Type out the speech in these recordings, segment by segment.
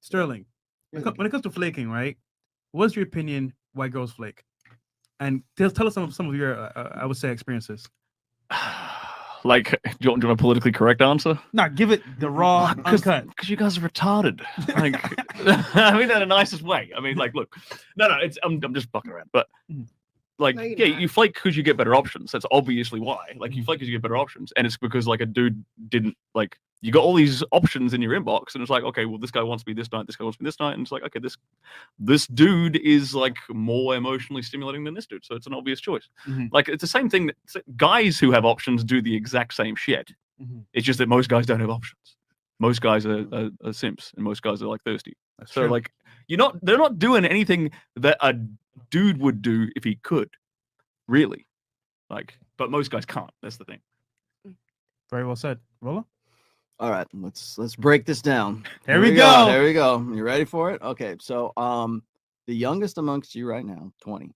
Sterling, when it comes to flaking, right? What's your opinion why girls flake? And tell us some of your, I would say, experiences. Like, do you want a politically correct answer? No, give it the raw, uncut. Because you guys are retarded. Like, I mean that in the nicest way. I mean, like, look, no, I'm just fucking around. But like, No, you're yeah, not. you flake because you get better options. That's obviously why. Like, you flake because you get better options, and it's because like a dude didn't like. You got all these options in your inbox, and it's like, okay, well, this guy wants me this night, this guy wants me this night, and it's like, okay, this dude is like more emotionally stimulating than this dude, so it's an obvious choice. Like, it's the same thing that guys who have options do the exact same shit. It's just that most guys don't have options. Most guys are simps, and most guys are like thirsty. That's so true. like, they're not doing anything that a dude would do if he could, really. Like, but most guys can't. That's the thing. Very well said. Rolla? All right, let's break this down. Here we go. There we go. You ready for it? Okay, so the youngest amongst you right now, 20.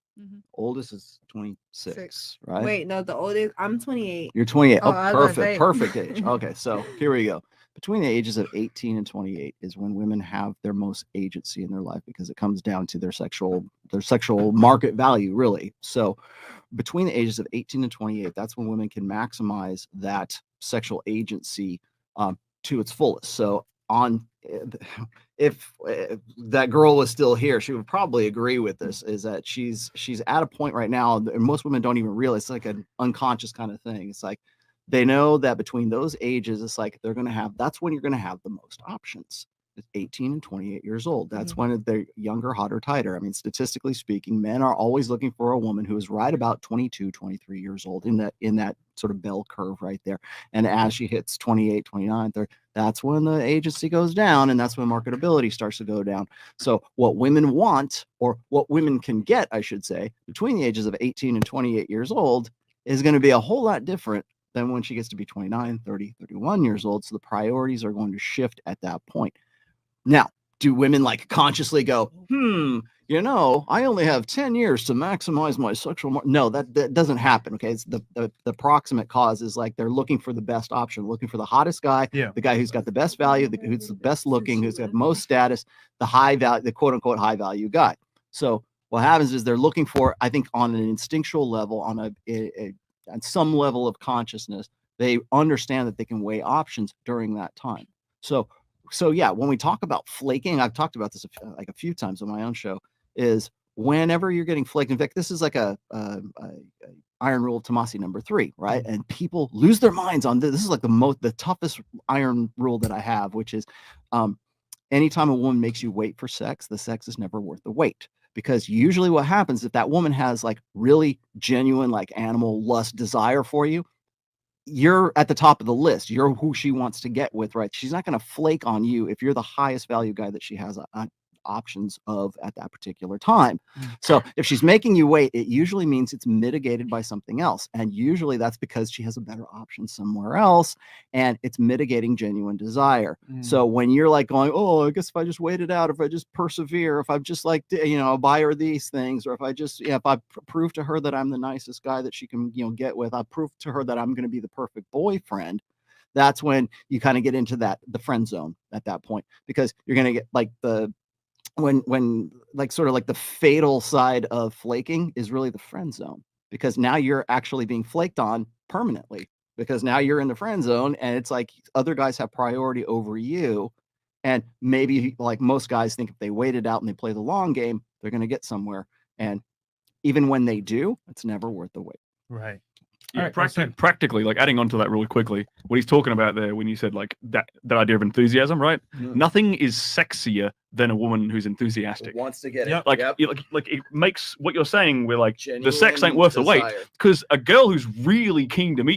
Oldest is 26, right? Wait, no, the oldest. I'm 28. You're 28. Oh, Oh, I was gonna perfect say. age. Okay, so here we go. Between the ages of 18 and 28 is when women have their most agency in their life because it comes down to their sexual market value, really. So between the ages of 18 and 28, that's when women can maximize that sexual agency to its fullest. So if that girl was still here, she would probably agree with this, is that she's at a point right now, and most women don't even realize, it's like an unconscious kind of thing. It's like they know that between those ages, it's like that's when you're going to have the most options. 18 and 28 years old. That's when they're younger, hotter, tighter. I mean, statistically speaking, men are always looking for a woman who is right about 22, 23 years old in that sort of bell curve right there. And as she hits 28, 29, 30, that's when the agency goes down, and that's when marketability starts to go down. So what women want, or what women can get, I should say, between the ages of 18 and 28 years old is going to be a whole lot different than when she gets to be 29, 30, 31 years old. So the priorities are going to shift at that point. Now, do women like consciously go, I only have 10 years to maximize my sexual no, that doesn't happen. Okay. It's the proximate cause is like they're looking for the best option, looking for the hottest guy, the guy who's got the best value, who's the best looking, who's got most status, the high value, the quote unquote high value guy. So what happens is they're looking for, I think, on an instinctual level, on on some level of consciousness, they understand that they can weigh options during that time. So yeah, when we talk about flaking, I've talked about this like a few times on my own show, is whenever you're getting flaked. In fact, this is like a iron rule of Tomasi number 3, right? And people lose their minds on this. This is like the toughest iron rule that I have, which is anytime a woman makes you wait for sex, the sex is never worth the wait. Because usually what happens, if that woman has like really genuine like animal lust desire for you, you're at the top of the list. You're who she wants to get with, right? She's not going to flake on you if you're the highest value guy that she has options of at that particular time. So if she's making you wait, it usually means it's mitigated by something else. And usually that's because she has a better option somewhere else, and it's mitigating genuine desire. So when you're like going, oh, I guess if I just wait it out, if I just persevere, if I've just like, buy her these things, or if I just, if I prove to her that I'm the nicest guy that she can, get with, I prove to her that I'm going to be the perfect boyfriend. That's when you kind of get into the friend zone at that point, because you're going to get like when like sort of like the fatal side of flaking is really the friend zone, because now you're actually being flaked on permanently, because now you're in the friend zone and it's like other guys have priority over you. And maybe like most guys think if they wait it out and they play the long game, they're going to get somewhere. And even when they do, it's never worth the wait. Right. Yeah, practically, like adding on to that really quickly, what he's talking about there when you said like that idea of enthusiasm, right? Nothing is sexier than a woman who's enthusiastic. Wants to get it. Like it makes what you're saying, we're like Genuine the sex ain't worth the wait, because a girl who's really keen to meet